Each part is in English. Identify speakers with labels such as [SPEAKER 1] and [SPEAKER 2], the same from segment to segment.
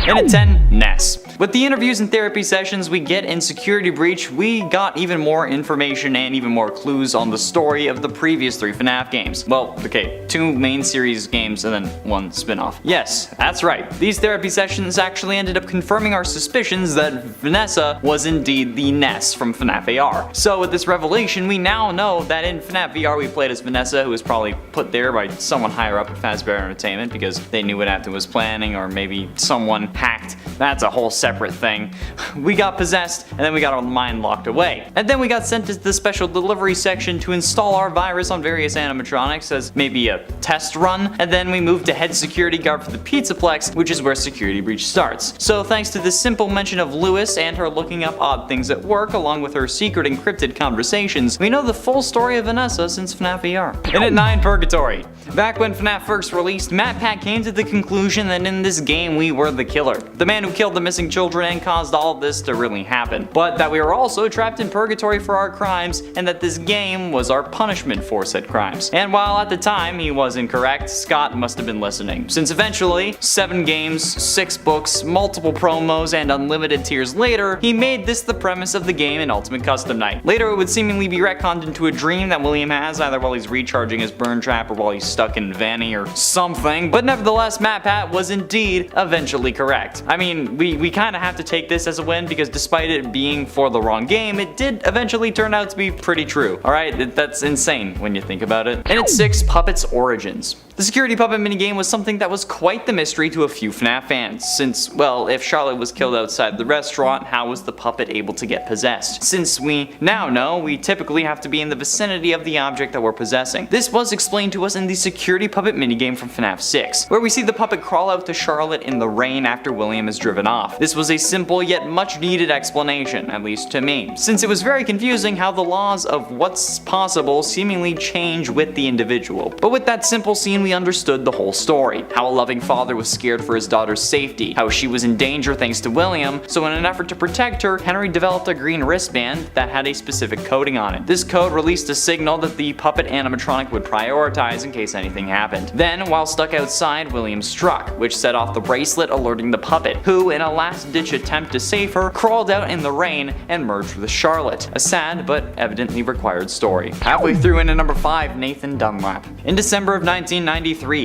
[SPEAKER 1] And at 10, Ness. With the interviews and therapy sessions we get in Security Breach, we got even more information and even more clues on the story of the previous 3 FNAF games. Well, okay, 2 main series games and then 1 spin-off. Yes, that's right. These therapy sessions actually ended up confirming our suspicions that Vanessa was indeed the Ness from FNAF AR. So with this revelation, we now know that in FNAF VR we played as Vanessa, who was probably put there by someone higher up at Fazbear Entertainment because they knew what Afton was planning, or maybe someone hacked. That's a whole separate thing. We got possessed, and then we got our mind locked away. And then we got sent to the special delivery section to install our virus on various animatronics as maybe a test run, and then we moved to head security guard for the Pizzaplex, which is where Security Breach starts. So thanks to this simple mention of Lewis and her looking up odd things at work, along with her secret encrypted conversations, we know the full story of Vanessa since FNAF VR. And at 9, Purgatory. Back when FNAF first released, MatPat came to the conclusion that in this game we were the killer, the man who killed the missing children and caused all of this to really happen, but that we were also trapped in purgatory for our crimes, and that this game was our punishment for said crimes. And while at the time he was incorrect, Scott must have been listening, since eventually, 7 games, 6 books, multiple promos, and unlimited tiers later, he made this the premise of the game in Ultimate Custom Night. Later it would seemingly be retconned into a dream that William has, either while he's recharging his burn trap or while he's stuck in Vanny or something, but nevertheless MatPat was indeed eventually correct. I mean, we kinda have to take this as a win because despite it being for the wrong game, it did eventually turn out to be pretty true. Alright, that's insane when you think about it. And at 6, Puppet's Origins. The security puppet minigame was something that was quite the mystery to a few FNAF fans, since, well, if Charlotte was killed outside the restaurant, how was the puppet able to get possessed? Since we now know, we typically have to be in the vicinity of the object that we're possessing. This was explained to us in the security puppet minigame from FNAF 6, where we see the puppet crawl out to Charlotte in the rain after William is driven off. This was a simple yet much needed explanation, at least to me, since it was very confusing how the laws of what's possible seemingly change with the individual. But with that simple scene we understood the whole story. How a loving father was scared for his daughter's safety, how she was in danger thanks to William, so in an effort to protect her, Henry developed a green wristband that had a specific coating on it. This code released a signal that the puppet animatronic would prioritize in case anything happened. Then, while stuck outside, William struck, which set off the bracelet alerting the puppet, who, in a last-ditch attempt to save her, crawled out in the rain and merged with Charlotte. A sad but evidently required story. Halfway through into number 5, Nathan Dunlap. In December of 1993,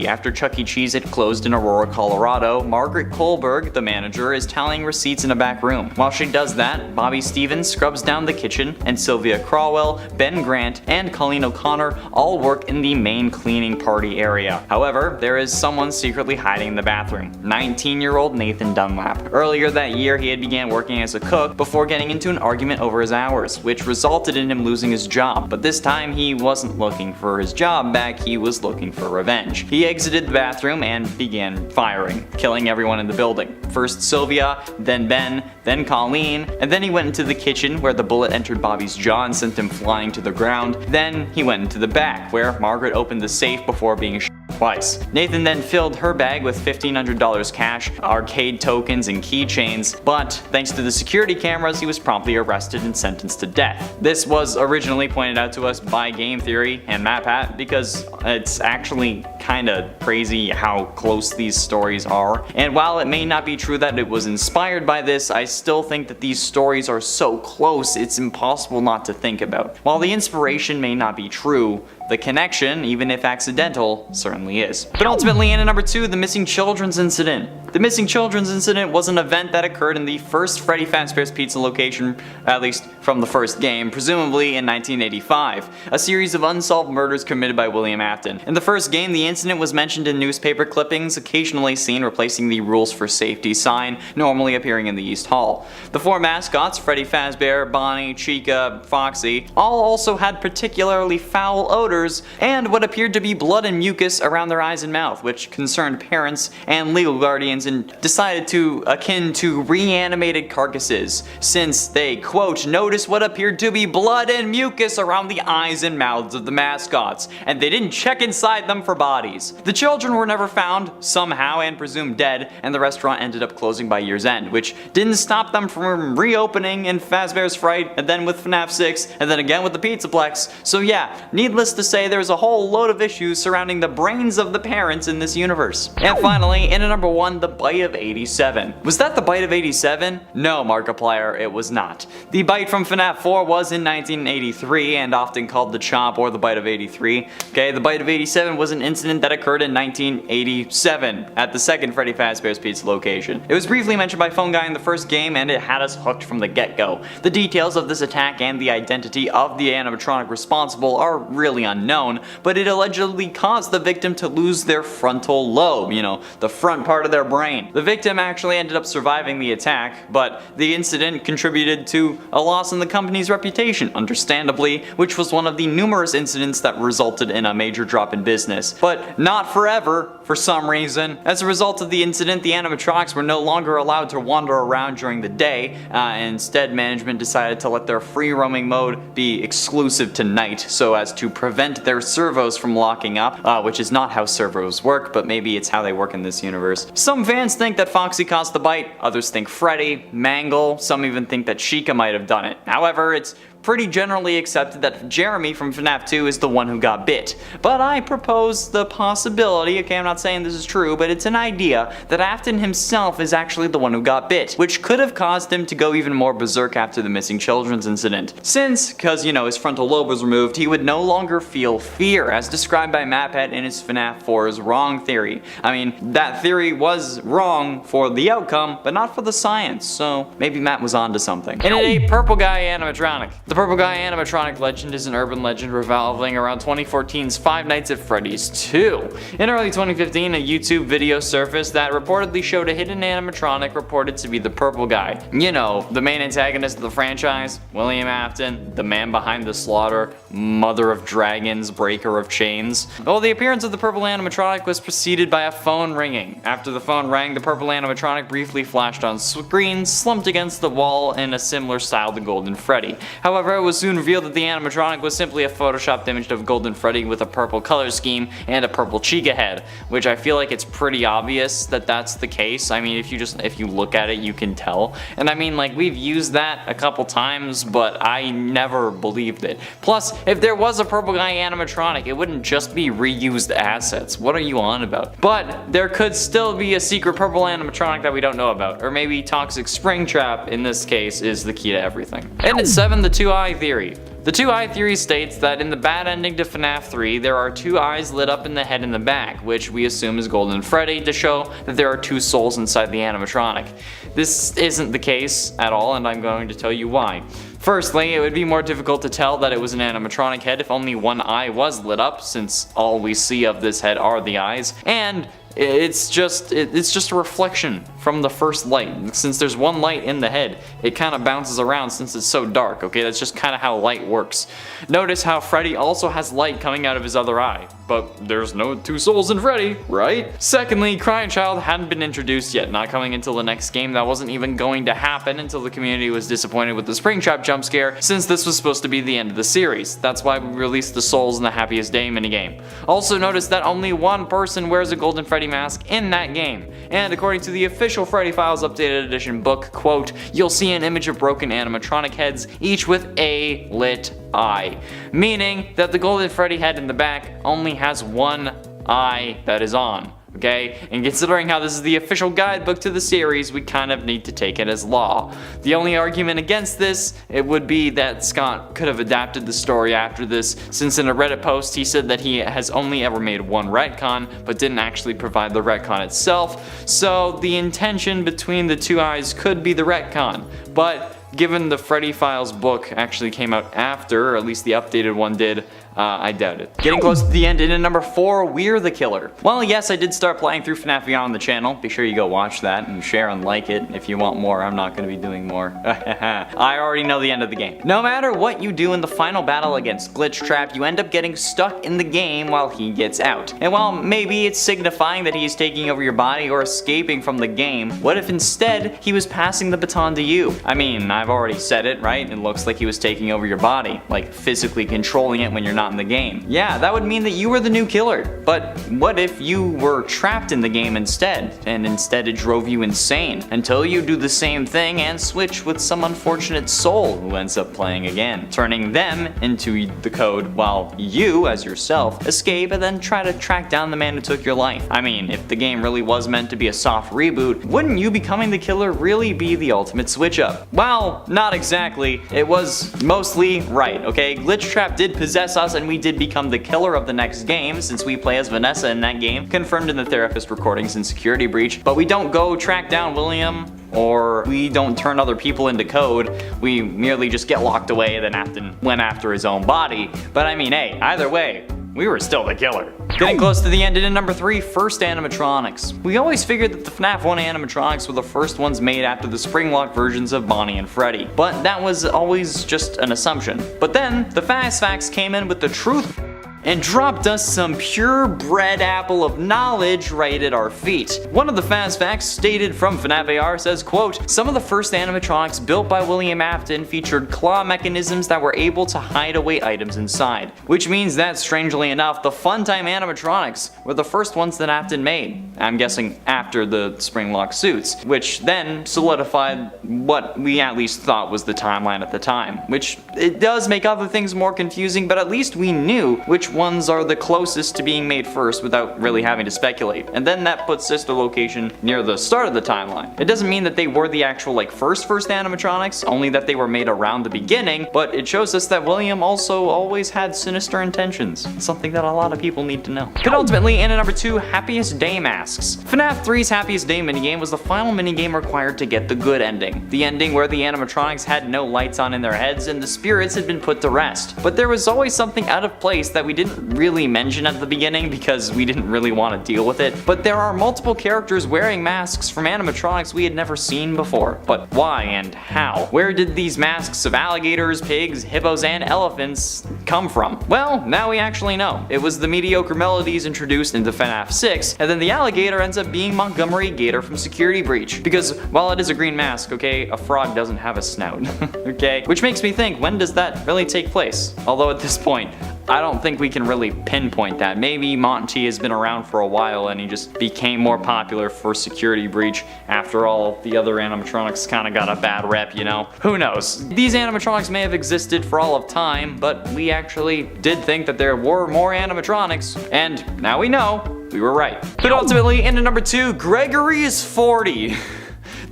[SPEAKER 1] after Chuck E. Cheese had closed in Aurora, Colorado, Margaret Kohlberg, the manager, is tallying receipts in a back room. While she does that, Bobby Stevens scrubs down the kitchen, and Sylvia Crawwell, Ben Grant, and Colleen O'Connor all work in the main cleaning party area. However, there is someone secretly hiding in the bathroom, 19-year-old Nathan Dunlap. Earlier that year, he had began working as a cook before getting into an argument over his hours, which resulted in him losing his job. But this time, he wasn't looking for his job back, he was looking for revenge. He exited the bathroom and began firing, killing everyone in the building. First Sylvia, then Ben, then Colleen, and then he went into the kitchen where the bullet entered Bobby's jaw and sent him flying to the ground. Then he went into the back where Margaret opened the safe before being shot twice. Nathan then filled her bag with $1,500 cash, arcade tokens, and keychains, but thanks to the security cameras, he was promptly arrested and sentenced to death. This was originally pointed out to us by Game Theory and MatPat because it's actually kinda crazy how close these stories are. And while it may not be true that it was inspired by this, I still think that these stories are so close it's impossible not to think about. While the inspiration may not be true, the connection, even if accidental, certainly is. But ultimately, in at number 2, the Missing Children's Incident. The Missing Children's Incident was an event that occurred in the first Freddy Fazbear's Pizza location, at least from the first game, presumably in 1985. A series of unsolved murders committed by William Afton. In the first game, the incident was mentioned in newspaper clippings, occasionally seen replacing the rules for safety sign, normally appearing in the East Hall. The 4 mascots, Freddy Fazbear, Bonnie, Chica, Foxy, all also had particularly foul odors and what appeared to be blood and mucus around their eyes and mouth, which concerned parents and legal guardians and decided to akin to reanimated carcasses, since they, quote, noticed what appeared to be blood and mucus around the eyes and mouths of the mascots, and they didn't check inside them for bodies. The children were never found, somehow, and presumed dead, and the restaurant ended up closing by year's end, which didn't stop them from reopening in Fazbear's Fright, and then with FNAF 6, and then again with the Pizzaplex. So yeah, needless to say there's a whole load of issues surrounding the brains of the parents in this universe. And finally, in at number 1, the bite of 87. Was that the bite of 87? No, Markiplier, it was not. The bite from FNAF 4 was in 1983 and often called the chomp or the bite of 83. Okay, the bite of 87 was an incident that occurred in 1987 at the second Freddy Fazbear's Pizza location. It was briefly mentioned by Phone Guy in the first game and it had us hooked from the get-go. The details of this attack and the identity of the animatronic responsible are really unknown, but it allegedly caused the victim to lose their frontal lobe, you know, the front part of their brain. The victim actually ended up surviving the attack, but the incident contributed to a loss in the company's reputation, understandably, which was one of the numerous incidents that resulted in a major drop in business. But not forever, for some reason. As a result of the incident, the animatronics were no longer allowed to wander around during the day, instead management decided to let their free roaming mode be exclusive to night so as to prevent their servos from locking up, which is not how servos work, but maybe it's how they work in this universe. Some fans think that Foxy caused the bite, others think Freddy, Mangle, some even think that Chica might have done it. However, it's pretty generally accepted that Jeremy from FNAF 2 is the one who got bit. But I propose the possibility, okay, I'm not saying this is true, but it's an idea, that Afton himself is actually the one who got bit, which could have caused him to go even more berserk after the missing children's incident. Since, cause you know, his frontal lobe was removed, he would no longer feel fear, as described by Mappet in his FNAF 4's wrong theory. I mean, that theory was wrong for the outcome, but not for the science, so maybe Matt was onto something. And a purple guy animatronic. The Purple Guy animatronic legend is an urban legend revolving around 2014's Five Nights at Freddy's 2. In early 2015, a YouTube video surfaced that reportedly showed a hidden animatronic reported to be the Purple Guy. You know, the main antagonist of the franchise, William Afton, the man behind the slaughter, mother of dragons, breaker of chains. Well, the appearance of the purple animatronic was preceded by a phone ringing. After the phone rang, the purple animatronic briefly flashed on screen, slumped against the wall in a similar style to Golden Freddy. However, it was soon revealed that the animatronic was simply a photoshopped image of Golden Freddy with a purple color scheme and a purple Chica head, which I feel like it's pretty obvious that that's the case. I mean, if you look at it, you can tell. And I mean, like, we've used that a couple times, but I never believed it. Plus, if there was a Purple Guy animatronic, it wouldn't just be reused assets. What are you on about? But there could still be a secret purple animatronic that we don't know about, or maybe toxic Springtrap in this case is the key to everything. And at 7, the two-eye theory. The two-eye theory states that in the bad ending to FNAF 3, there are two eyes lit up in the head and the back, which we assume is Golden Freddy to show that there are two souls inside the animatronic. This isn't the case at all, and I'm going to tell you why. Firstly, it would be more difficult to tell that it was an animatronic head if only one eye was lit up, since all we see of this head are the eyes, and it's just a reflection from the first light. Since there's one light in the head, it kind of bounces around since it's so dark, okay? That's just kind of how light works. Notice how Freddy also has light coming out of his other eye, but there's no two souls in Freddy, right? Secondly, Crying Child hadn't been introduced yet, not coming until the next game. That wasn't even going to happen until the community was disappointed with the Springtrap jump scare, since this was supposed to be the end of the series. That's why we released the Souls in the Happiest Day minigame. Also notice that only one person wears a Golden Freddy mask in that game, and according to the official Freddy Files Updated Edition book, quote, you'll see an image of broken animatronic heads, each with a lit eye, meaning that the Golden Freddy head in the back only has one eye that is on. Okay, and considering how this is the official guidebook to the series, we kind of need to take it as law. The only argument against this, it would be that Scott could have adapted the story after this, since in a Reddit post he said that he has only ever made one retcon, but didn't actually provide the retcon itself, so the intention between the two eyes could be the retcon, but given the Freddy Files book actually came out after, or at least the updated one did, I doubt it. Getting close to the end, and in number 4, We're the Killer. Well, yes, I did start playing through FNAF Beyond on the channel. Be sure you go watch that and share and like it if you want more. I'm not going to be doing more. I already know the end of the game. No matter what you do in the final battle against Glitchtrap, you end up getting stuck in the game while he gets out. And while maybe it's signifying that he is taking over your body or escaping from the game, what if instead he was passing the baton to you? I mean, I've already said it, right? It looks like he was taking over your body, like physically controlling it when you're not gotten the game. Yeah, that would mean that you were the new killer. But what if you were trapped in the game instead, and instead it drove you insane, until you do the same thing and switch with some unfortunate soul who ends up playing again, turning them into the code while you, as yourself, escape and then try to track down the man who took your life. I mean, if the game really was meant to be a soft reboot, wouldn't you becoming the killer really be the ultimate switch up? Well, not exactly. It was mostly right, okay? Glitchtrap did possess us and we did become the killer of the next game, since we play as Vanessa in that game, confirmed in the therapist recordings in Security Breach, but we don't go track down William, or we don't turn other people into code. We merely just get locked away, then Afton went after his own body. But I mean, hey, either way, we were still the killer. Getting close to the end, and in number 3, first animatronics. We always figured that the FNAF 1 animatronics were the first ones made after the Springlock versions of Bonnie and Freddy, but that was always just an assumption. But then, the Fast Facts came in with the truth and dropped us some purebred apple of knowledge right at our feet. One of the Fast Facts stated from FNAF AR says, quote, "Some of the first animatronics built by William Afton featured claw mechanisms that were able to hide away items inside." Which means that, strangely enough, the Funtime animatronics were the first ones that Afton made. I'm guessing after the Springlock suits, which then solidified what we at least thought was the timeline at the time. Which, it does make other things more confusing, but at least we knew which ones are the closest to being made first without really having to speculate. And then that puts sister location near the start of the timeline. It doesn't mean that they were the actual first animatronics, only that they were made around the beginning, but it shows us that William also always had sinister intentions. Something that a lot of people need to know. But ultimately, in at number 2, Happiest Day Masks. FNAF 3's Happiest Day minigame was the final minigame required to get the good ending. The ending where the animatronics had no lights on in their heads and the spirits had been put to rest. But there was always something out of place that we didn't really mention at the beginning because we didn't really want to deal with it. But there are multiple characters wearing masks from animatronics we had never seen before. But why and how? Where did these masks of alligators, pigs, hippos, and elephants come from? Well, now we actually know. It was the mediocre melodies introduced into FNAF 6, and then the alligator ends up being Montgomery Gator from Security Breach. Because while it is a green mask, okay, a frog doesn't have a snout, okay? Which makes me think, when does that really take place? Although at this point, I don't think we can really pinpoint that. Maybe Monty has been around for a while and he just became more popular for Security Breach after all the other animatronics kind of got a bad rep, you know? Who knows? These animatronics may have existed for all of time, but we actually did think that there were more animatronics, and now we know we were right. But ultimately, in at number 2, Gregory is 40.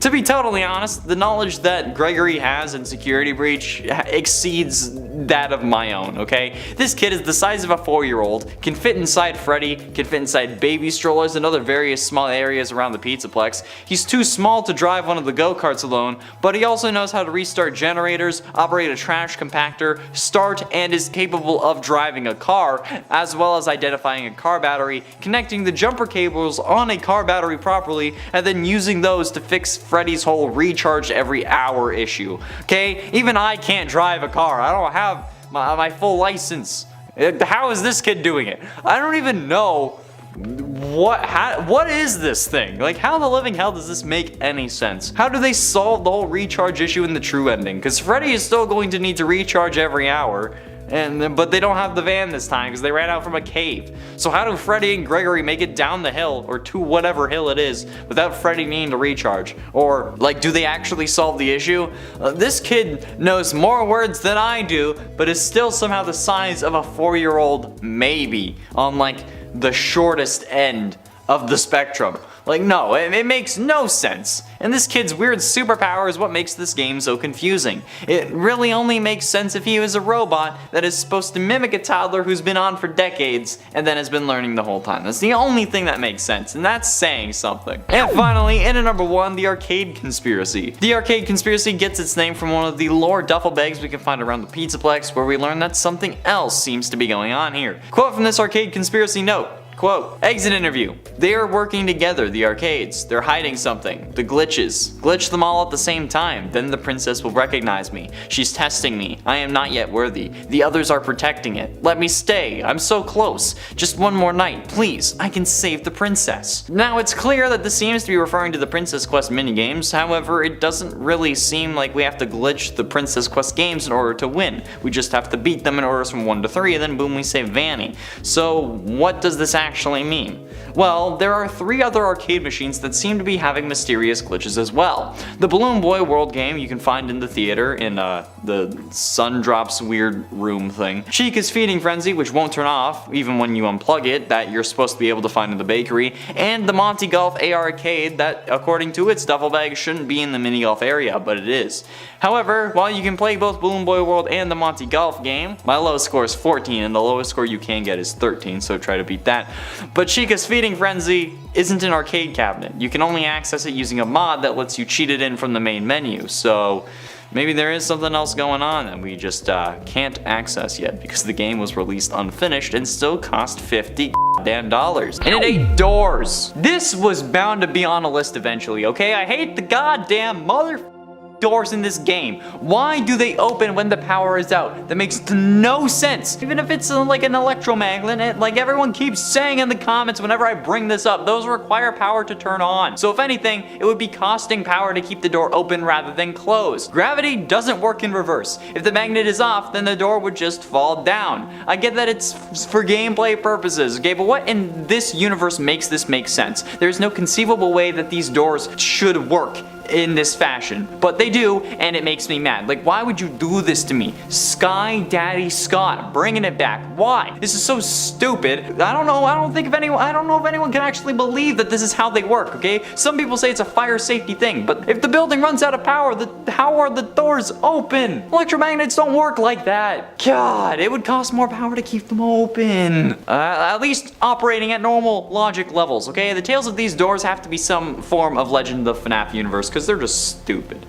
[SPEAKER 1] To be totally honest, the knowledge that Gregory has in Security Breach exceeds that of my own, okay? This kid is the size of a 4-year-old, can fit inside Freddy, can fit inside baby strollers and other various small areas around the Pizzaplex. He's too small to drive one of the go-karts alone, but he also knows how to restart generators, operate a trash compactor, start, and is capable of driving a car, as well as identifying a car battery, connecting the jumper cables on a car battery properly, and then using those to fix Freddy's whole recharge every hour issue. Okay, even I can't drive a car. I don't have my full license. How is this kid doing it? I don't even know what is this thing? Like, how the living hell does this make any sense? How do they solve the whole recharge issue in the true ending? Because Freddy is still going to need to recharge every hour. But they don't have the van this time because they ran out from a cave. So how do Freddy and Gregory make it down the hill, or to whatever hill it is, without Freddy needing to recharge? Or, do they actually solve the issue? This kid knows more words than I do, but is still somehow the size of a 4-year-old, maybe, on the shortest end of the spectrum. No, it makes no sense. And this kid's weird superpower is what makes this game so confusing. It really only makes sense if he was a robot that is supposed to mimic a toddler who's been on for decades and then has been learning the whole time. That's the only thing that makes sense, and that's saying something. And finally, in at number 1, the Arcade Conspiracy. The Arcade Conspiracy gets its name from one of the lore duffel bags we can find around the Pizzaplex, where we learn that something else seems to be going on here. Quote from this Arcade Conspiracy note: Quote, exit interview. They are working together, the arcades. They're hiding something. The glitches. Glitch them all at the same time. Then the princess will recognize me. She's testing me. I am not yet worthy. The others are protecting it. Let me stay. I'm so close. Just one more night, please. I can save the princess. Now it's clear that this seems to be referring to the Princess Quest minigames. However, it doesn't really seem like we have to glitch the Princess Quest games in order to win. We just have to beat them in orders from 1 to 3 and then boom, we save Vanny. So what does this actually mean? Well, there are 3 other arcade machines that seem to be having mysterious glitches as well. The Balloon Boy World game you can find in the theater in the Sun Drops weird room thing. Chica's Feeding Frenzy, which won't turn off even when you unplug it, that you're supposed to be able to find in the bakery, and the Monty Golf AR Arcade that, according to its duffel bag, shouldn't be in the mini golf area, but it is. However, while you can play both Balloon Boy World and the Monty Golf game, my lowest score is 14 and the lowest score you can get is 13, so try to beat that. But Chica's Feeding Frenzy isn't an arcade cabinet. You can only access it using a mod that lets you cheat it in from the main menu, so maybe there is something else going on that we just can't access yet because the game was released unfinished and still cost $50 damn dollars. And it ate doors. This was bound to be on a list eventually, okay? I hate the goddamn doors in this game. Why do they open when the power is out? That makes no sense. Even if it's like an electromagnet, like everyone keeps saying in the comments whenever I bring this up, those require power to turn on. So if anything, it would be costing power to keep the door open rather than closed. Gravity doesn't work in reverse. If the magnet is off, then the door would just fall down. I get that it's for gameplay purposes, okay, but what in this universe makes this make sense? There's no conceivable way that these doors should work in this fashion, but they do, and it makes me mad. Like, why would you do this to me? Sky Daddy Scott, bringing it back. Why? This is so stupid. I don't know if anyone can actually believe that this is how they work, okay? Some people say it's a fire safety thing, but if the building runs out of power, how are the doors open? Electromagnets don't work like that. God, it would cost more power to keep them open. At least operating at normal logic levels, okay? The tales of these doors have to be some form of Legend of the FNAF universe, because they're just stupid.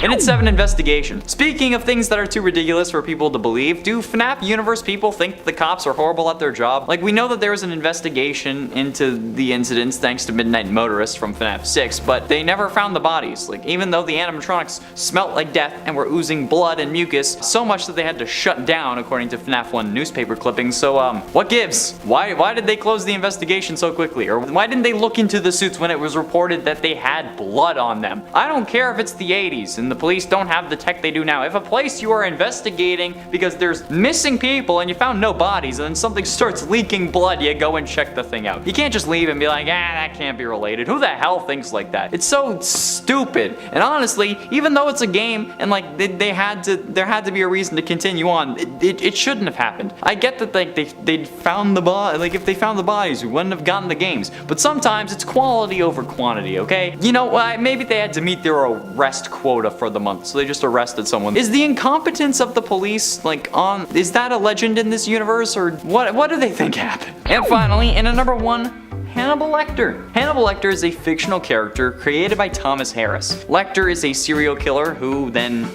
[SPEAKER 1] In its 7 investigation. Speaking of things that are too ridiculous for people to believe, do FNAF universe people think that the cops are horrible at their job? Like, we know that there was an investigation into the incidents thanks to Midnight Motorist from FNAF 6, but they never found the bodies. Like, even though the animatronics smelt like death and were oozing blood and mucus, so much that they had to shut down according to FNAF 1 newspaper clippings. So, what gives? Why did they close the investigation so quickly? Or why didn't they look into the suits when it was reported that they had blood on them? I don't care if it's the 80s and the police don't have the tech they do now. If a place you are investigating because there's missing people and you found no bodies and then something starts leaking blood, you go and check the thing out. You can't just leave and be like, that can't be related. Who the hell thinks like that? It's so stupid. And honestly, even though it's a game and like there had to be a reason to continue on, it shouldn't have happened. I get that they found the body, like if they found the bodies, we wouldn't have gotten the games. But sometimes it's quality over quantity, okay? You know, maybe they had to meet their arrest quota for the month, so they just arrested someone. Is the incompetence of the police, is that a legend in this universe, or what do they think happened? And finally, in at number 1, Hannibal Lecter. Hannibal Lecter is a fictional character created by Thomas Harris. Lecter is a serial killer who then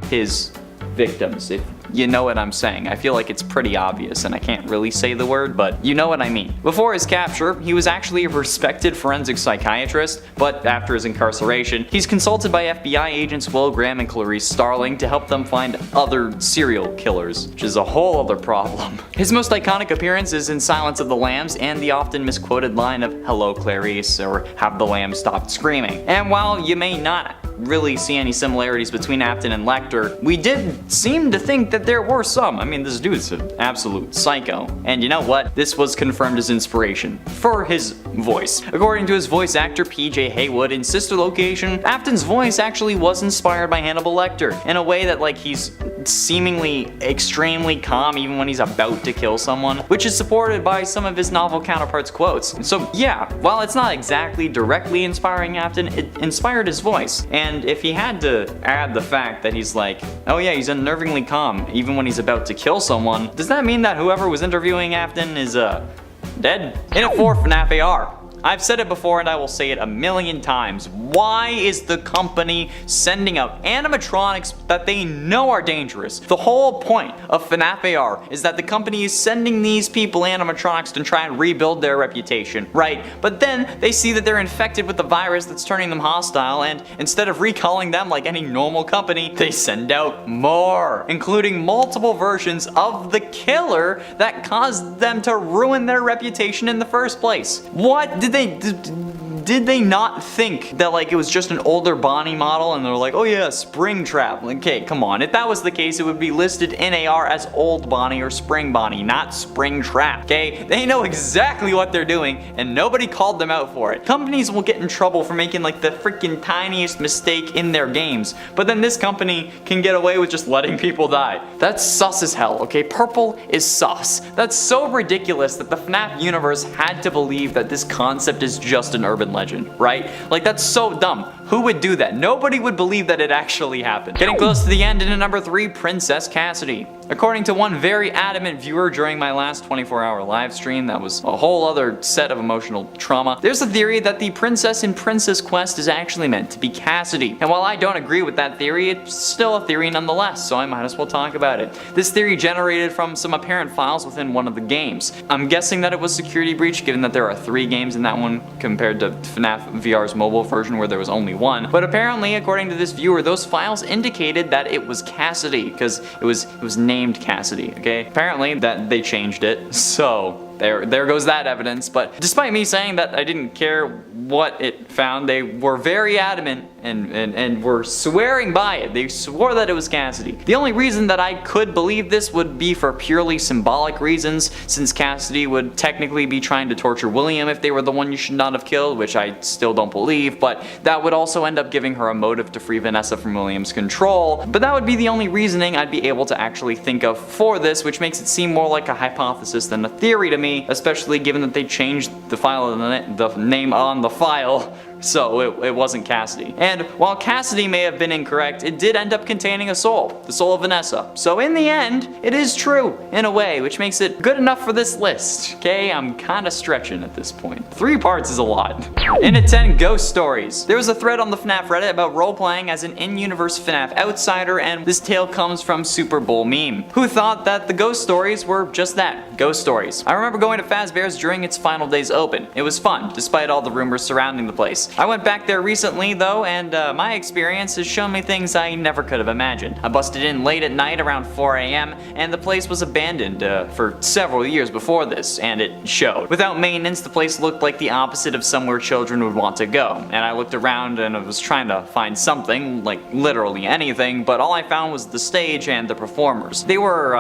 [SPEAKER 1] his victims, if you know what I'm saying. I feel like it's pretty obvious and I can't really say the word, but you know what I mean. Before his capture, he was actually a respected forensic psychiatrist, but after his incarceration, he's consulted by FBI agents Will Graham and Clarice Starling to help them find other serial killers, which is a whole other problem. His most iconic appearance is in Silence of the Lambs and the often misquoted line of "Hello Clarice" or "Have the lambs stopped screaming." And while you may not really see any similarities between Afton and Lecter, we did seem to think that there were some. I mean, this dude's an absolute psycho. And you know what? This was confirmed as inspiration for his voice. According to his voice actor PJ Haywood in Sister Location, Afton's voice actually was inspired by Hannibal Lecter in a way that he's seemingly extremely calm even when he's about to kill someone, which is supported by some of his novel counterparts' quotes. So yeah, while it's not exactly directly inspiring Afton, it inspired his voice. And if he had to add the fact that he's oh yeah, he's unnervingly calm even when he's about to kill someone, does that mean that whoever was interviewing Afton is dead? In at 4, FNAF AR. I've said it before and I will say it a million times. Why is the company sending out animatronics that they know are dangerous? The whole point of FNAF AR is that the company is sending these people animatronics to try and rebuild their reputation, right? But then they see that they're infected with the virus that's turning them hostile, and instead of recalling them like any normal company, they send out more, including multiple versions of the killer that caused them to ruin their reputation in the first place. What did they not think that like it was just an older Bonnie model and they're like, oh yeah, Springtrap? Okay, come on. If that was the case, it would be listed in AR as old Bonnie or Spring Bonnie, not Springtrap, okay? They know exactly what they're doing and nobody called them out for it. Companies will get in trouble for making like the freaking tiniest mistake in their games, but then this company can get away with just letting people die. That's sus as hell, okay? Purple is sus. That's so ridiculous that the FNAF universe had to believe that this concept is just an urban legend, right? Like, that's so dumb. Who would do that? Nobody would believe that it actually happened. Getting close to the end, and at number 3, Princess Cassidy. According to one very adamant viewer during my last 24-hour live stream, that was a whole other set of emotional trauma, there's a theory that the princess in Princess Quest is actually meant to be Cassidy. And while I don't agree with that theory, it's still a theory nonetheless, so I might as well talk about it. This theory generated from some apparent files within one of the games. I'm guessing that it was Security Breach, given that there are 3 games in that one compared to FNAF VR's mobile version where there was only one. But apparently, according to this viewer, those files indicated that it was Cassidy, because it was named Cassidy, okay? Apparently that they changed it, so there goes that evidence. But despite me saying that I didn't care what it found, they were very adamant and were swearing by it. They swore that it was Cassidy. The only reason that I could believe this would be for purely symbolic reasons, since Cassidy would technically be trying to torture William if they were the one you should not have killed, which I still don't believe, but that would also end up giving her a motive to free Vanessa from William's control. But that would be the only reasoning I'd be able to actually think of for this, which makes it seem more like a hypothesis than a theory to me, especially given that they changed the file, the name on the file, so it wasn't Cassidy. And while Cassidy may have been incorrect, it did end up containing a soul, the soul of Vanessa. So in the end, it is true, in a way, which makes it good enough for this list, okay? I'm kinda stretching at this point. 3 parts is a lot. In at 10, Ghost Stories. There was a thread on the FNAF Reddit about role-playing as an in-universe FNAF outsider, and this tale comes from Super Bowl Meme, who thought that the Ghost Stories were just that, ghost stories. I remember going to Fazbear's during its final days open. It was fun, despite all the rumors surrounding the place. I went back there recently though, and my experience has shown me things I never could have imagined. I busted in late at night around 4 AM, and the place was abandoned for several years before this, and it showed. Without maintenance, the place looked like the opposite of somewhere children would want to go. And I looked around and I was trying to find something, like literally anything, but all I found was the stage and the performers. They were,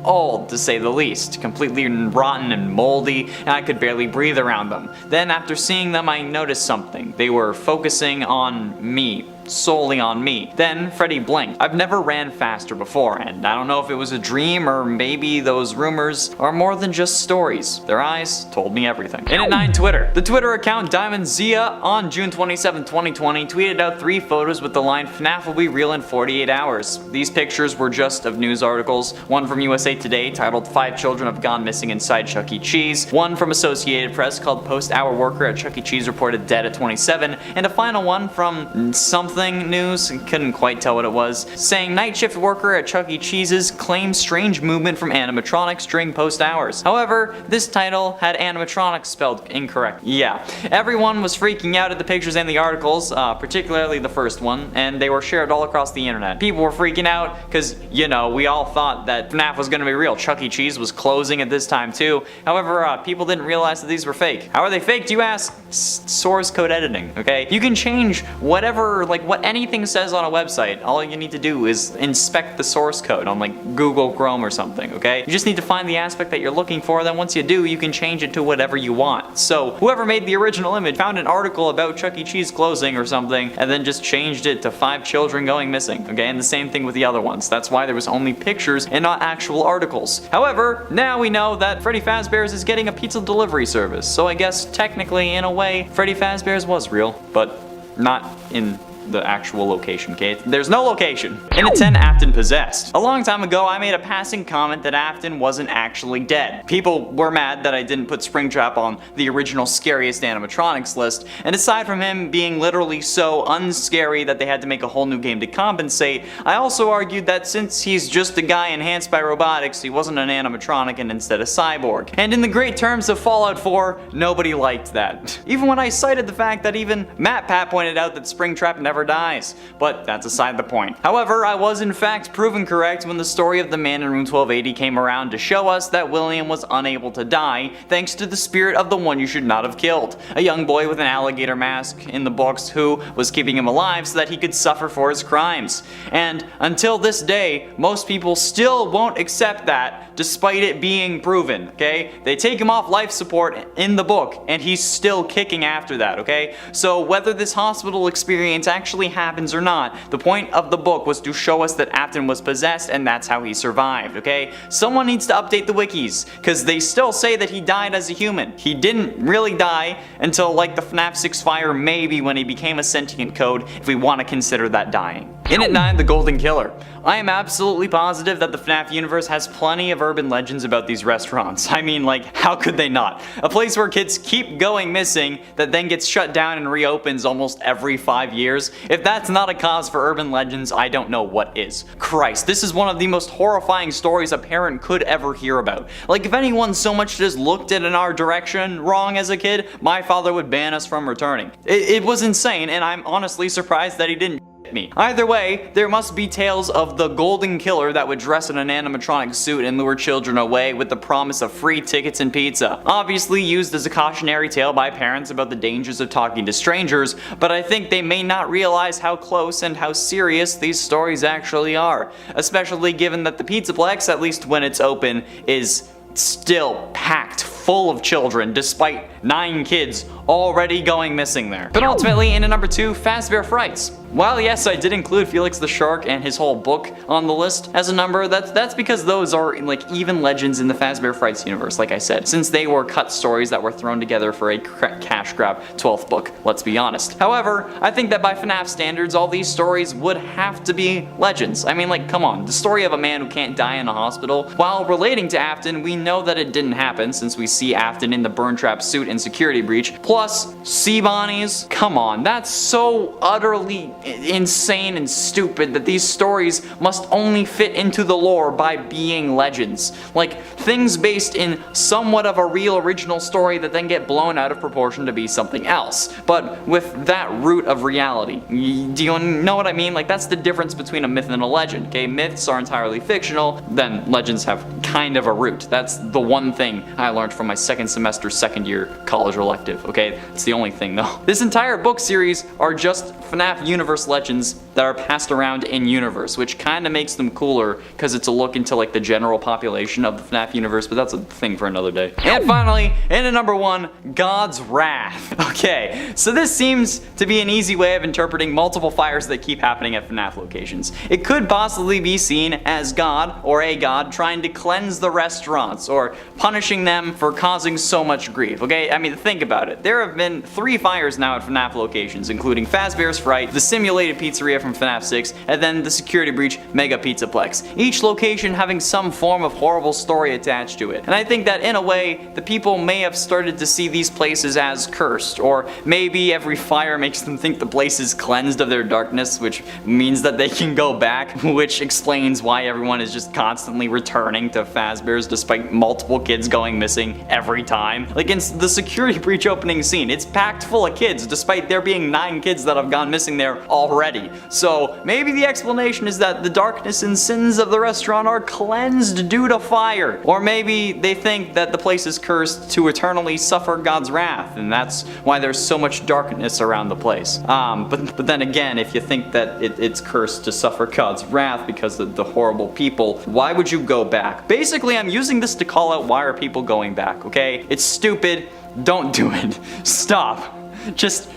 [SPEAKER 1] old to say the least, completely rotten and moldy, and I could barely breathe around them. Then after seeing them, I noticed something. They were focusing on me. Solely on me. Then Freddy blinked. I've never ran faster before, and I don't know if it was a dream or maybe those rumors are more than just stories. Their eyes told me everything. In at 9, Twitter. The Twitter account Diamond Zia on June 27, 2020 tweeted out 3 photos with the line "FNAF will be real in 48 hours." These pictures were just of news articles. One from USA Today titled "5 Children Have Gone Missing Inside Chuck E. Cheese." One from Associated Press called "Post-Hour Worker at Chuck E. Cheese Reported Dead at 27." And a final one from something news, couldn't quite tell what it was, saying "Night shift worker at Chuck E. Cheese's claims strange movement from animatronics during post hours." However, this title had animatronics spelled incorrect. Yeah, everyone was freaking out at the pictures and the articles, particularly the first one, and they were shared all across the internet. People were freaking out because, you know, we all thought that FNAF was gonna be real. Chuck E. Cheese was closing at this time too. However, people didn't realize that these were fake. How are they fake, do you ask? Source code editing, okay? You can change whatever, like what anything says on a website. All you need to do is inspect the source code on like Google Chrome or something, okay? You just need to find the aspect that you're looking for, then once you do, you can change it to whatever you want. So whoever made the original image found an article about Chuck E. Cheese closing or something, and then just changed it to 5 children going missing, okay? And the same thing with the other ones. That's why there was only pictures and not actual articles. However, now we know that Freddy Fazbear's is getting a pizza delivery service, so I guess technically, in a way, Freddy Fazbear's was real, but not in the actual location, okay? There's no location. In a 10, Afton possessed. A long time ago, I made a passing comment that Afton wasn't actually dead. People were mad that I didn't put Springtrap on the original scariest animatronics list, and aside from him being literally so unscary that they had to make a whole new game to compensate, I also argued that since he's just a guy enhanced by robotics, he wasn't an animatronic and instead a cyborg. And in the great terms of Fallout 4, nobody liked that. Even when I cited the fact that even MatPat pointed out that Springtrap never dies. But that's aside the point. However, I was in fact proven correct when the story of the man in room 1280 came around to show us that William was unable to die thanks to the spirit of the one you should not have killed. A young boy with an alligator mask in the books who was keeping him alive so that he could suffer for his crimes. And until this day, most people still won't accept that despite it being proven, okay? They take him off life support in the book and he's still kicking after that, okay? So whether this hospital experience actually happens or not, the point of the book was to show us that Afton was possessed and that's how he survived, okay? Someone needs to update the wikis, because they still say that he died as a human. He didn't really die until like the FNAF 6 fire, maybe when he became a sentient code, if we want to consider that dying. In at 9, the Golden Killer. I am absolutely positive that the FNAF universe has plenty of urban legends about these restaurants. I mean, like, how could they not? A place where kids keep going missing that then gets shut down and reopens almost every 5 years. If that's not a cause for urban legends, I don't know what is. Christ, this is one of the most horrifying stories a parent could ever hear about. Like, if anyone so much as looked at in our direction wrong as a kid, my father would ban us from returning. It was insane, and I'm honestly surprised that he didn't me. Either way, there must be tales of the Golden Killer that would dress in an animatronic suit and lure children away with the promise of free tickets and pizza. Obviously used as a cautionary tale by parents about the dangers of talking to strangers, but I think they may not realize how close and how serious these stories actually are. Especially given that the Pizzaplex, at least when it's open, is still packed full of children despite 9 kids already going missing there. But ultimately, in at number 2, Fazbear Frights. While yes, I did include Felix the Shark and his whole book on the list as a number, that's because those are like even legends in the Fazbear Frights universe, like I said, since they were cut stories that were thrown together for a cash grab 12th book, let's be honest. However, I think that by FNAF standards, all these stories would have to be legends. I mean, like, come on, the story of a man who can't die in a hospital. While relating to Afton, we know that it didn't happen since we see Afton in the burn trap suit in Security Breach. Plus, sea bonnies, come on, that's so utterly insane and stupid that these stories must only fit into the lore by being legends. Like, things based in somewhat of a real original story that then get blown out of proportion to be something else, but with that root of reality. Do you know what I mean? Like, that's the difference between a myth and a legend, okay? Myths are entirely fictional, then legends have kind of a root. That's the one thing I learned from my second semester, second year college elective, okay? It's the only thing though. This entire book series are just FNAF universe legends that are passed around in universe, which kind of makes them cooler because it's a look into like the general population of the FNAF universe, but that's a thing for another day. And finally, in at number 1, God's Wrath. Okay, so this seems to be an easy way of interpreting multiple fires that keep happening at FNAF locations. It could possibly be seen as God or a god trying to cleanse the restaurants or punishing them for causing so much grief, okay? I mean, think about it. There have been 3 fires now at FNAF locations, including Fazbear's Fright, the simulated pizzeria from FNAF 6, and then the Security Breach Mega Pizzaplex. Each location having some form of horrible story attached to it. And I think that in a way, the people may have started to see these places as cursed, or maybe every fire makes them think the place is cleansed of their darkness, which means that they can go back, which explains why everyone is just constantly returning to Fazbear's despite multiple kids going missing every time. Like in the Security Breach opening scene, it's packed full of kids despite there being 9 kids that have gone missing there already. So maybe the explanation is that the darkness and sins of the restaurant are cleansed due to fire. Or maybe they think that the place is cursed to eternally suffer God's wrath, and that's why there's so much darkness around the place. But then again, if you think that it's cursed to suffer God's wrath because of the horrible people, why would you go back? Basically, I'm using this to call out why are people going back, okay? It's stupid. Don't do it. Stop. Just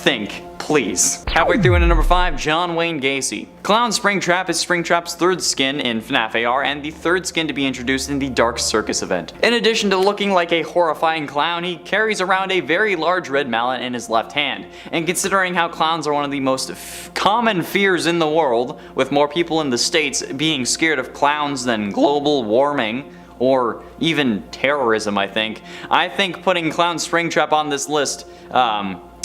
[SPEAKER 1] think. Please. Halfway through into number 5, John Wayne Gacy. Clown Springtrap is Springtrap's third skin in FNAF AR and the third skin to be introduced in the Dark Circus event. In addition to looking like a horrifying clown, he carries around a very large red mallet in his left hand. And considering how clowns are one of the most common fears in the world, with more people in the States being scared of clowns than global warming, or even terrorism, I think putting Clown Springtrap on this list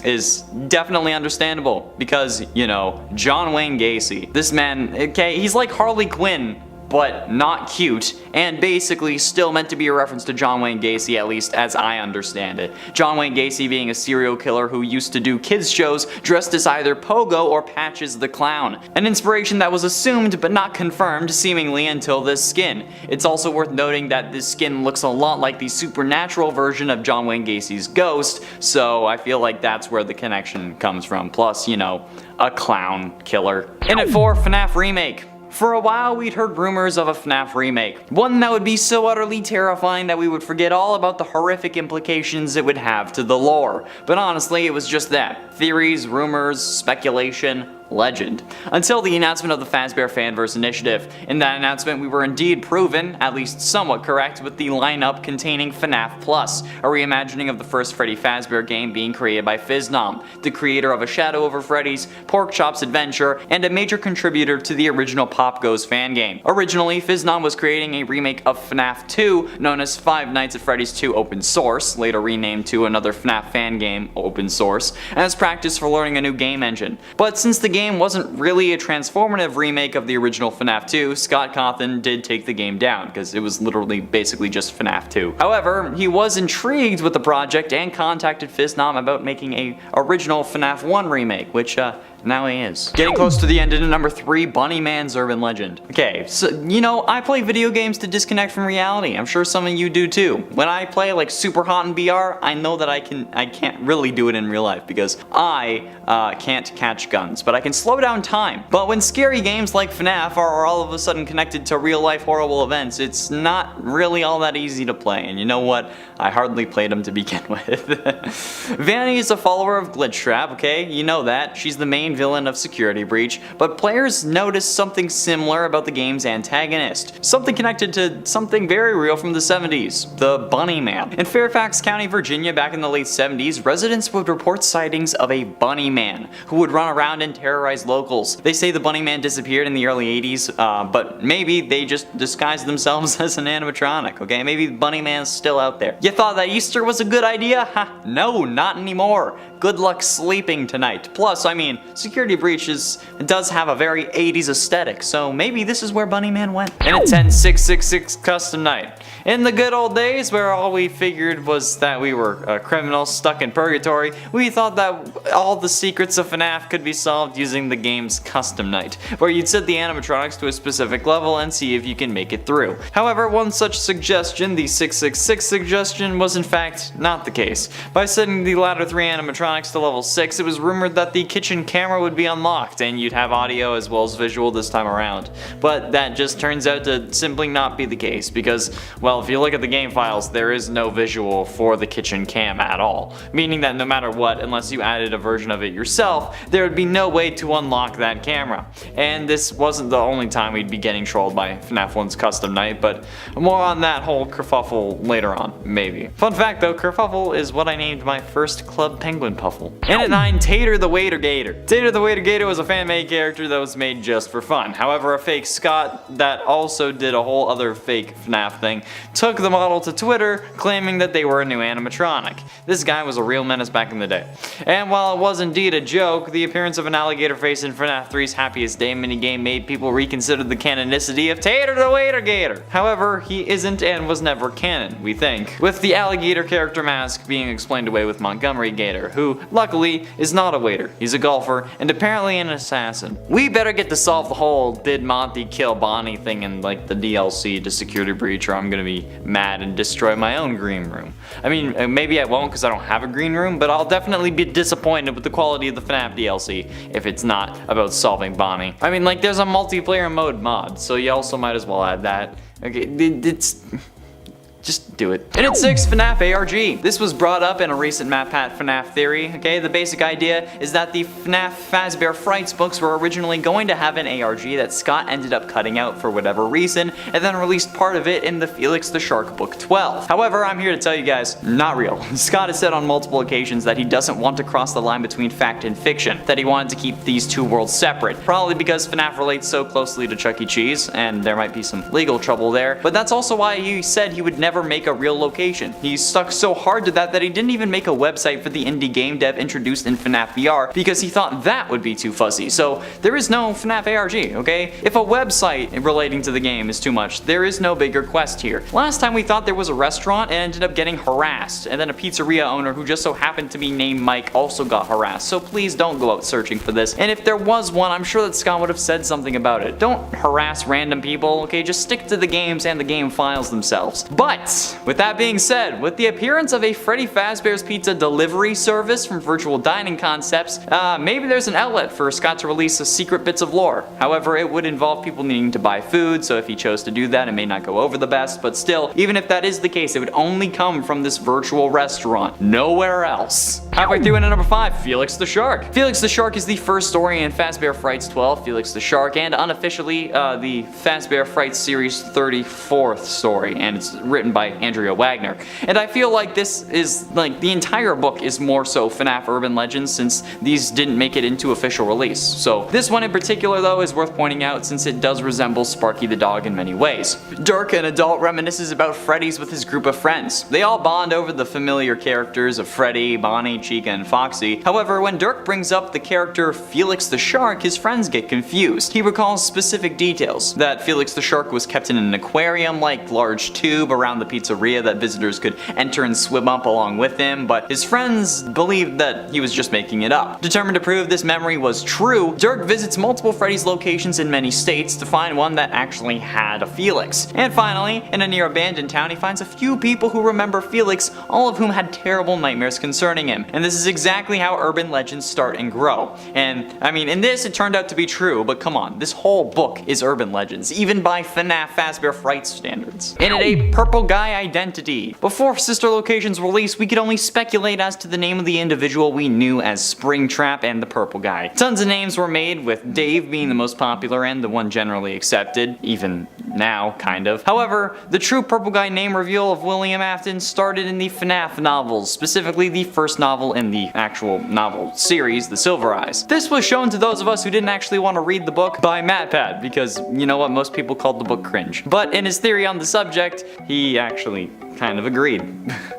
[SPEAKER 1] is definitely understandable because, you know, John Wayne Gacy. This man, okay, he's like Harley Quinn, but not cute, and basically still meant to be a reference to John Wayne Gacy, at least as I understand it. John Wayne Gacy being a serial killer who used to do kids shows dressed as either Pogo or Patches the Clown. An inspiration that was assumed but not confirmed seemingly until this skin. It's also worth noting that this skin looks a lot like the supernatural version of John Wayne Gacy's ghost, so I feel like that's where the connection comes from. Plus, you know, a clown killer. In at 4, FNAF Remake. For a while, we'd heard rumors of a FNAF remake. One that would be so utterly terrifying that we would forget all about the horrific implications it would have to the lore. But honestly, it was just that. Theories, rumors, speculation, legend. Until the announcement of the Fazbear Fanverse initiative. In that announcement, we were indeed proven, at least somewhat correct, with the lineup containing FNAF Plus, a reimagining of the first Freddy Fazbear game being created by FizzNom, the creator of A Shadow Over Freddy's, Porkchop's Adventure, and a major contributor to the original Pop Goes fan game. Originally, FizzNom was creating a remake of FNAF 2, known as Five Nights at Freddy's 2 Open Source, later renamed to another FNAF fan game, Open Source, as practice for learning a new game engine. But since the game wasn't really a transformative remake of the original FNAF 2, Scott Cawthon did take the game down, because it was literally basically just FNAF 2. However, he was intrigued with the project and contacted FizzNom about making a original FNAF 1 remake, which now he is. Getting close to the end into number 3, Bunnyman's Urban Legend. Okay, so, you know, I play video games to disconnect from reality. I'm sure some of you do too. When I play like super hot in VR, I know that I can't really do it in real life because I can't catch guns, but I can slow down time. But when scary games like FNAF are all of a sudden connected to real life horrible events, it's not really all that easy to play. And you know what? I hardly played them to begin with. Vanny is a follower of Glitchtrap, okay? You know that. She's the main villain of Security Breach, but players noticed something similar about the game's antagonist. Something connected to something very real from the 70s, the Bunny Man. In Fairfax County, Virginia, back in the late 70s, residents would report sightings of a Bunny Man who would run around and terrorize locals. They say the Bunny Man disappeared in the early 80s, but maybe they just disguised themselves as an animatronic, okay? Maybe the Bunny Man's still out there. You thought that Easter was a good idea? Ha, no, not anymore. Good luck sleeping tonight. Plus, I mean, Security Breach does have a very 80s aesthetic, so maybe this is where Bunny Man went. And at 10-666 Custom Night. In the good old days where all we figured was that we were criminals stuck in purgatory, we thought that all the secrets of FNAF could be solved using the game's Custom Night, where you'd set the animatronics to a specific level and see if you can make it through. However, one such suggestion, the 666 suggestion, was in fact not the case. By setting the latter 3 animatronics to level 6, it was rumored that the kitchen camera would be unlocked and you'd have audio as well as visual this time around. But that just turns out to simply not be the case because, well, if you look at the game files, there is no visual for the kitchen cam at all. Meaning that no matter what, unless you added a version of it yourself, there would be no way to unlock that camera. And this wasn't the only time we'd be getting trolled by FNAF 1's Custom Night, but more on that whole kerfuffle later on, maybe. Fun fact though, kerfuffle is what I named my first Club Penguin Puffle. And at 9, Tater the Waiter Gator. Tater the Waiter Gator was a fan-made character that was made just for fun. However, a fake Scott that also did a whole other fake FNAF thing took the model to Twitter claiming that they were a new animatronic. This guy was a real menace back in the day. And while it was indeed a joke, the appearance of an alligator face in FNAF 3's Happiest Day minigame made people reconsider the canonicity of Tater the Waiter Gator. However, he isn't and was never canon, we think, with the alligator character mask being explained away with Montgomery Gator, who, luckily, is not a waiter. He's a golfer and apparently an assassin. We better get to solve the whole did Monty kill Bonnie thing in like the DLC to Security Breach, or I'm gonna be mad and destroy my own green room. I mean, maybe I won't because I don't have a green room, but I'll definitely be disappointed with the quality of the FNAF DLC if it's not about solving Bonnie. I mean, like, there's a multiplayer mode mod, so you also might as well add that. Okay, Just do it. And at 6, FNAF ARG. This was brought up in a recent MatPat FNAF theory, okay? The basic idea is that the FNAF Fazbear Frights books were originally going to have an ARG that Scott ended up cutting out for whatever reason, and then released part of it in the Felix the Shark Book 12. However, I'm here to tell you guys, not real. Scott has said on multiple occasions that he doesn't want to cross the line between fact and fiction, that he wanted to keep these two worlds separate, probably because FNAF relates so closely to Chuck E. Cheese, and there might be some legal trouble there, but that's also why he said he would never make a real location. He stuck so hard to that he didn't even make a website for the indie game dev introduced in FNAF VR because he thought that would be too fuzzy. So there is no FNAF ARG, okay? If a website relating to the game is too much, there is no bigger quest here. Last time we thought there was a restaurant and ended up getting harassed, and then a pizzeria owner who just so happened to be named Mike also got harassed, so please don't go out searching for this. And if there was one, I'm sure that Scott would have said something about it. Don't harass random people, okay? Just stick to the games and the game files themselves. But with that being said, with the appearance of a Freddy Fazbear's Pizza delivery service from Virtual Dining Concepts, maybe there's an outlet for Scott to release secret bits of lore. However, it would involve people needing to buy food, so if he chose to do that, it may not go over the best, but still, even if that is the case, it would only come from this virtual restaurant, nowhere else. Halfway through into number 5, Felix the Shark. Felix the Shark is the first story in Fazbear Frights 12, Felix the Shark, and unofficially, the Fazbear Frights series 34th story, and it's written by Andrea Wagner. And I feel like this is, like, the entire book is more so FNAF Urban Legends since these didn't make it into official release. So this one in particular though is worth pointing out since it does resemble Sparky the dog in many ways. Dirk, an adult, reminisces about Freddy's with his group of friends. They all bond over the familiar characters of Freddy, Bonnie, Chica, and Foxy. However, when Dirk brings up the character Felix the Shark, his friends get confused. He recalls specific details, that Felix the Shark was kept in an aquarium-like large tube around the pizzeria that visitors could enter and swim up along with him, but his friends believed that he was just making it up. Determined to prove this memory was true, Dirk visits multiple Freddy's locations in many states to find one that actually had a Felix. And finally, in a near abandoned town, he finds a few people who remember Felix, all of whom had terrible nightmares concerning him. And this is exactly how urban legends start and grow. And I mean, in this it turned out to be true, but come on, this whole book is urban legends, even by FNAF Fazbear Frights standards. And at 8, Purple Guy Identity. Before Sister Location's release, we could only speculate as to the name of the individual we knew as Springtrap and the Purple Guy. Tons of names were made, with Dave being the most popular and the one generally accepted, even now, kind of. However, the true Purple Guy name reveal of William Afton started in the FNAF novels, specifically the first novel in the actual novel series, The Silver Eyes. This was shown to those of us who didn't actually want to read the book by MatPat, because you know what, most people called the book cringe. But in his theory on the subject, he actually kind of agreed.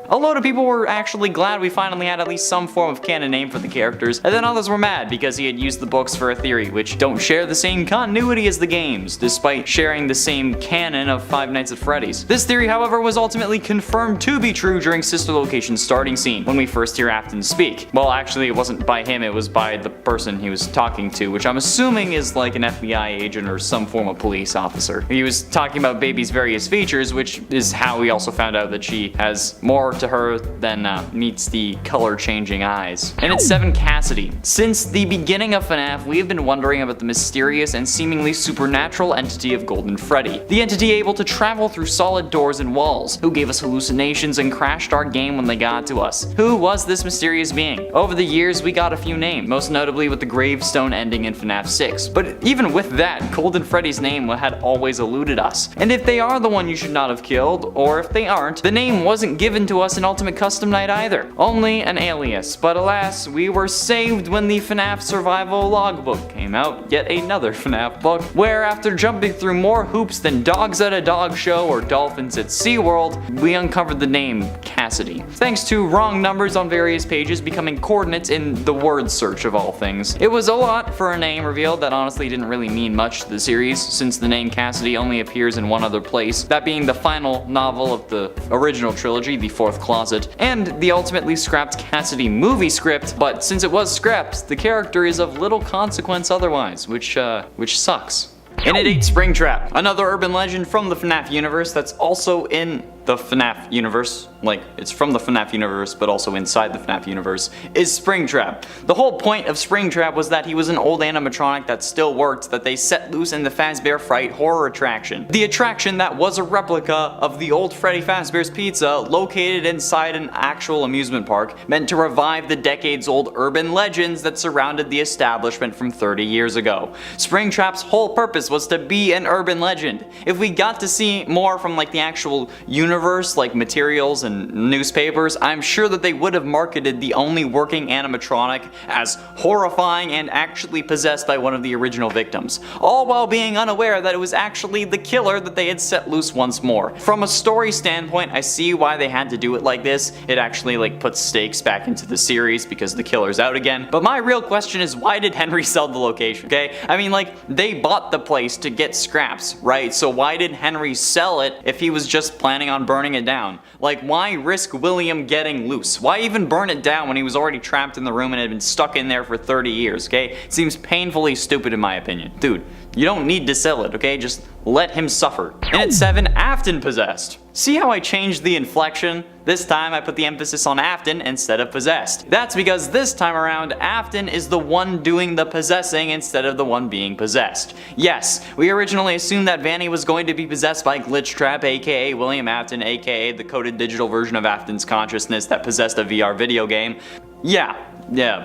[SPEAKER 1] A load of people were actually glad we finally had at least some form of canon name for the characters, and then others were mad because he had used the books for a theory which don't share the same continuity as the games, despite sharing the same canon of Five Nights at Freddy's. This theory, however, was ultimately confirmed to be true during Sister Location's starting scene, when we first hear Afton speak. Well, actually, it wasn't by him, it was by the person he was talking to, which I'm assuming is like an FBI agent or some form of police officer. He was talking about Baby's various features, which is how we also found out that she has more to her than meets the color-changing eyes. And it's 7, Cassidy. Since the beginning of FNAF, we have been wondering about the mysterious and seemingly supernatural entity of Golden Freddy. The entity able to travel through solid doors and walls, who gave us hallucinations and crashed our game when they got to us. Who was this mysterious being? Over the years, we got a few names, most notably with the gravestone ending in FNAF 6. But even with that, Golden Freddy's name had always eluded us. And if they are the one you should not have killed, or if they aren't, the name wasn't given to us in Ultimate Custom Night either. Only an alias. But alas, we were saved when the FNAF Survival Logbook came out. Yet another FNAF book, where after jumping through more hoops than dogs at a dog show or dolphins at SeaWorld, we uncovered the name Cassidy. Thanks to wrong numbers on various pages becoming coordinates in the word search of all things. It was a lot for a name revealed that honestly didn't really mean much to the series, since the name Cassidy only appears in one other place, that being the final novel of the original trilogy, The Fourth Closet, and the ultimately scrapped Cassidy movie script, but since it was scrapped, the character is of little consequence otherwise, which sucks. And at 8, Springtrap, another urban legend from the FNAF universe that's also in the FNAF universe, like it's from the FNAF universe but also inside the FNAF universe, is Springtrap. The whole point of Springtrap was that he was an old animatronic that still worked that they set loose in the Fazbear Fright horror attraction. The attraction that was a replica of the old Freddy Fazbear's Pizza located inside an actual amusement park meant to revive the decades-old urban legends that surrounded the establishment from 30 years ago. Springtrap's whole purpose was to be an urban legend. If we got to see more from like the actual universe, like materials and newspapers, I'm sure that they would have marketed the only working animatronic as horrifying and actually possessed by one of the original victims, all while being unaware that it was actually the killer that they had set loose once more. From a story standpoint, I see why they had to do it like this. It actually like puts stakes back into the series because the killer's out again. But my real question is, why did Henry sell the location? Okay, I mean, like, they bought the place to get scraps, right? So why did Henry sell it if he was just planning on burning it down? Like, why risk William getting loose? Why even burn it down when he was already trapped in the room and had been stuck in there for 30 years, okay? It seems painfully stupid in my opinion. Dude, you don't need to sell it, okay? Just let him suffer. And at 7, Afton possessed. See how I changed the inflection? This time I put the emphasis on Afton instead of possessed. That's because this time around, Afton is the one doing the possessing instead of the one being possessed. Yes, we originally assumed that Vanny was going to be possessed by Glitchtrap, aka William Afton, aka the coded digital version of Afton's consciousness that possessed a VR video game. Yeah,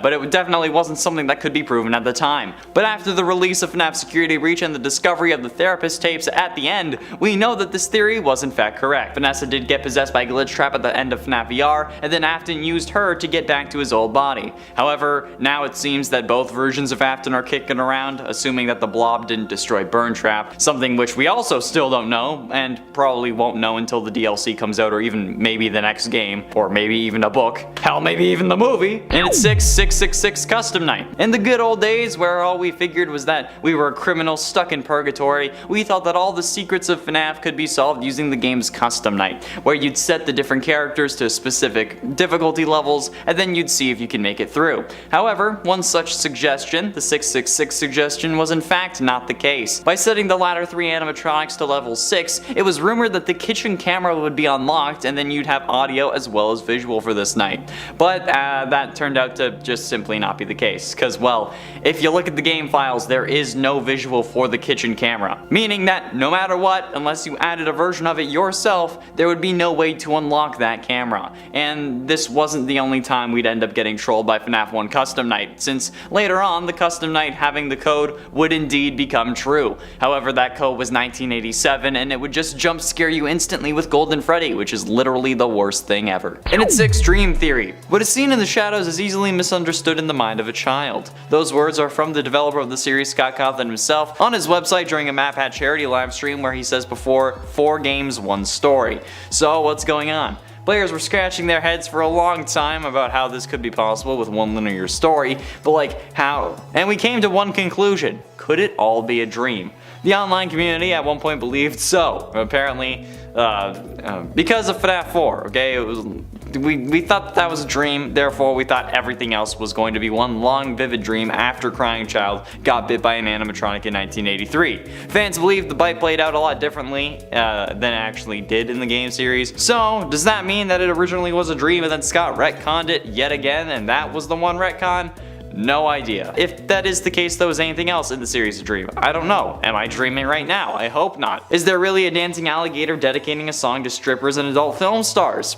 [SPEAKER 1] but it definitely wasn't something that could be proven at the time. But after the release of FNAF Security Breach and the discovery of the therapist tapes at the end, we know that this theory was in fact correct. Vanessa did get possessed by Glitchtrap at the end of FNAF VR, and then Afton used her to get back to his old body. However, now it seems that both versions of Afton are kicking around, assuming that the blob didn't destroy Burntrap, something which we also still don't know, and probably won't know until the DLC comes out, or even maybe the next game, or maybe even a book, hell, maybe even the movie. And it's 666 Custom Night. In the good old days where all we figured was that we were a criminal stuck in purgatory, we thought that all the secrets of FNAF could be solved using the game's Custom Night, where you'd set the different characters to specific difficulty levels, and then you'd see if you can make it through. However, one such suggestion, the 666 suggestion, was in fact not the case. By setting the latter 3 animatronics to level 6, it was rumored that the kitchen camera would be unlocked, and then you'd have audio as well as visual for this night. But that turned out to just simply not be the case, because, well, if you look at the game files, there is no visual for the kitchen camera, meaning that no matter what, unless you added a version of it yourself, there would be no way to unlock that camera. And this wasn't the only time we'd end up getting trolled by FNAF 1 Custom Night, since later on the Custom Night having the code would indeed become true. However, that code was 1987 and it would just jump scare you instantly with Golden Freddy, which is literally the worst thing ever. And it's Extreme Theory. What is seen in the shadows is easily misunderstood in the mind of a child. Those words are from the developer of the series, Scott Cawthon himself, on his website during a Map Hat charity livestream where he says before, 4 games, 1 story. So what's going on? Players were scratching their heads for a long time about how this could be possible with one linear story, but like, how? And we came to one conclusion. Could it all be a dream? The online community at one point believed so. Apparently, because of FNAF 4, okay? We thought that was a dream, therefore we thought everything else was going to be one long vivid dream after Crying Child got bit by an animatronic in 1983. Fans believe the bite played out a lot differently than it actually did in the game series. So, does that mean that it originally was a dream and then Scott retconned it yet again and that was the one retcon? No idea. If that is the case though, is anything else in the series a dream? I don't know. Am I dreaming right now? I hope not. Is there really a dancing alligator dedicating a song to strippers and adult film stars?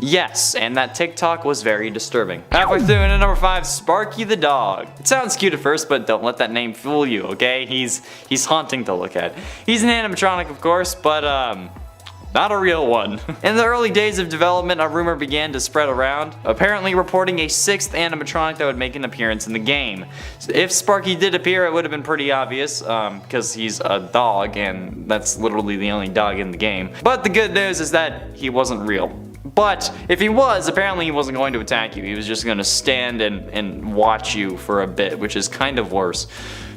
[SPEAKER 1] Yes, and that TikTok was very disturbing. Halfway through into number 5, Sparky the dog. It sounds cute at first, but don't let that name fool you, okay? He's haunting to look at. He's an animatronic, of course, but not a real one. In the early days of development, a rumor began to spread around, apparently reporting a 6th animatronic that would make an appearance in the game. If Sparky did appear, it would have been pretty obvious, because he's a dog, and that's literally the only dog in the game. But the good news is that he wasn't real. But if he was, apparently he wasn't going to attack you. He was just going to stand and watch you for a bit, which is kind of worse.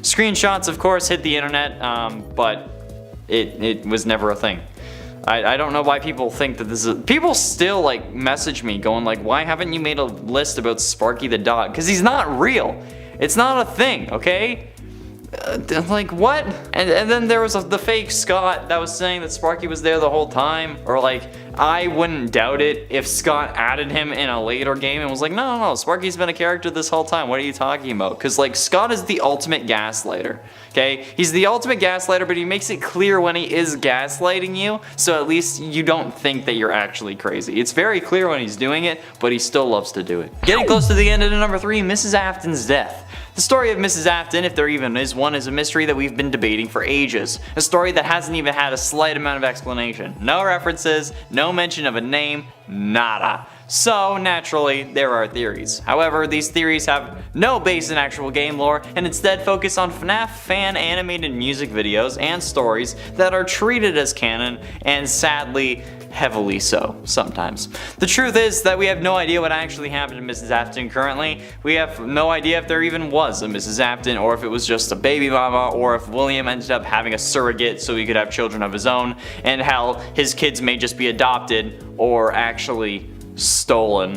[SPEAKER 1] Screenshots, of course, hit the internet, but it was never a thing. I don't know why people think that this is... People still like message me going like, why haven't you made a list about Sparky the dog? Because he's not real. It's not a thing, okay? Like, what? And then there was the fake Scott that was saying that Sparky was there the whole time. Or like, I wouldn't doubt it if Scott added him in a later game and was like, no, Sparky's been a character this whole time. What are you talking about? Because like, Scott is the ultimate gaslighter. Okay? He's the ultimate gaslighter, but he makes it clear when he is gaslighting you, so at least you don't think that you're actually crazy. It's very clear when he's doing it, but he still loves to do it. Getting close to the end of number 3, Mrs. Afton's death. The story of Mrs. Afton, if there even is one, is a mystery that we've been debating for ages. A story that hasn't even had a slight amount of explanation. No references, no mention of a name, nada. So, naturally, there are theories. However, these theories have no base in actual game lore and instead focus on FNAF fan animated music videos and stories that are treated as canon and sadly, heavily so, sometimes. The truth is that we have no idea what actually happened to Mrs. Afton currently. We have no idea if there even was a Mrs. Afton or if it was just a baby mama or if William ended up having a surrogate so he could have children of his own, and hell, his kids may just be adopted or actually stolen.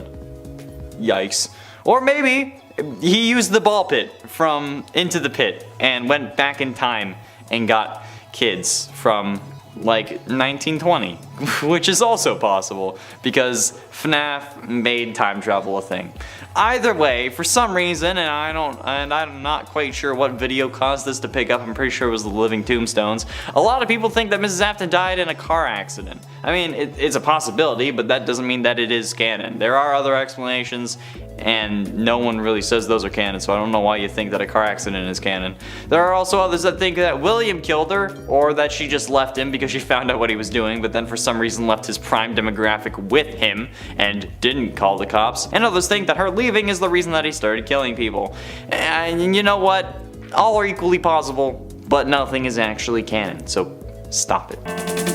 [SPEAKER 1] Yikes. Or maybe he used the ball pit from Into the Pit and went back in time and got kids from like 1920, which is also possible because FNAF made time travel a thing. Either way, for some reason, and I'm not quite sure what video caused this to pick up, I'm pretty sure it was the Living Tombstones, a lot of people think that Mrs. Afton died in a car accident. I mean, it's a possibility, but that doesn't mean that it is canon. There are other explanations, and no one really says those are canon, so I don't know why you think that a car accident is canon. There are also others that think that William killed her, or that she just left him because she found out what he was doing, but then for some reason left his prime demographic with him and didn't call the cops. And others think that her leaving is the reason that he started killing people. And you know what? All are equally possible, but nothing is actually canon, so stop it.